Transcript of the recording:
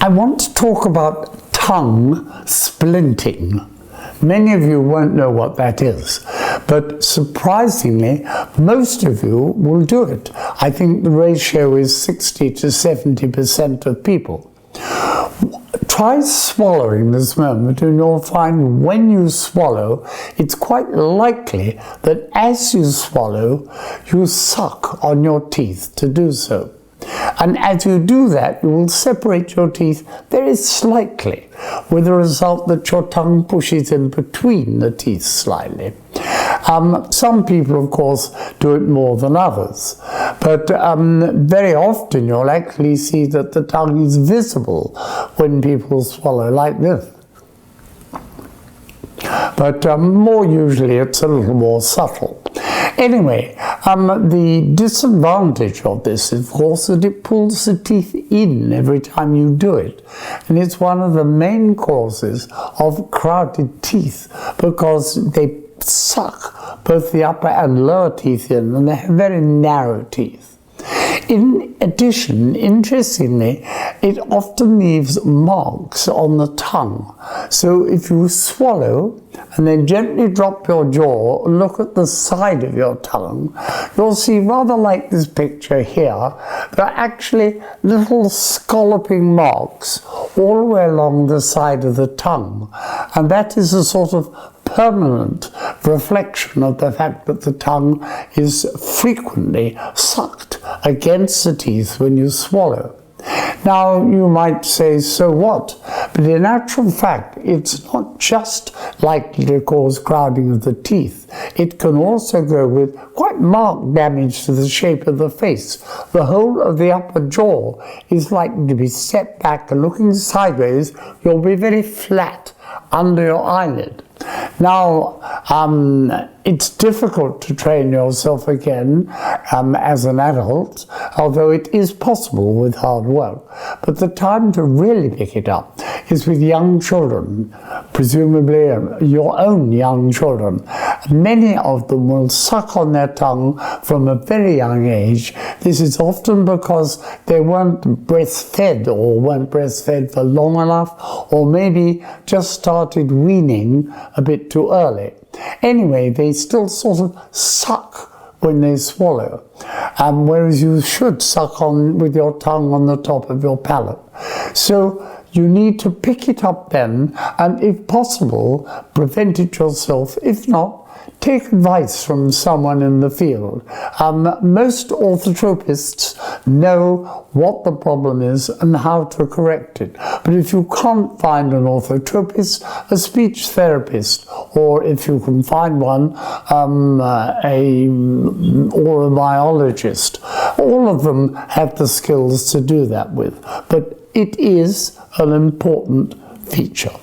I want to talk about tongue splinting. Many of you won't know what that is, but surprisingly, most of you will do it. I think the ratio is 60 to 70% of people. Try swallowing this moment and you'll find when you swallow, it's quite likely that as you swallow, you suck on your teeth to do so. And as you do that, you will separate your teeth very slightly, with the result that your tongue pushes in between the teeth slightly. Some people, of course, do it more than others, but very often you'll actually see that the tongue is visible when people swallow like this. But more usually it's a little more subtle. Anyway, the disadvantage of this is, of course, that it pulls the teeth in every time you do it. And it's one of the main causes of crowded teeth because they suck both the upper and lower teeth in, and they have very narrow teeth. In addition, interestingly, it often leaves marks on the tongue. So if you swallow and then gently drop your jaw and look at the side of your tongue, you'll see, rather like this picture here, there are actually little scalloping marks all the way along the side of the tongue. And that is a sort of permanent reflection of the fact that the tongue is frequently sucked against the teeth when you swallow. Now, you might say, so what? But in actual fact, it's not just likely to cause crowding of the teeth. It can also go with quite marked damage to the shape of the face. The whole of the upper jaw is likely to be set back, and looking sideways, you'll be very flat under your eyelid. Now, it's difficult to train yourself again as an adult, although it is possible with hard work. But the time to really pick it up is with young children, presumably your own young children. Many of them will suck on their tongue from a very young age. This is often because they weren't breastfed or weren't breastfed for long enough, or maybe just started weaning a bit too early. Anyway, they still sort of suck when they swallow, whereas you should suck on with your tongue on the top of your palate. So you need to pick it up then, and if possible, prevent it yourself. If not, take advice from someone in the field. Most orthotropists know what the problem is and how to correct it. But if you can't find an orthotropist, a speech therapist, or if you can find one, a biologist, all of them have the skills to do that with. But it is an important feature.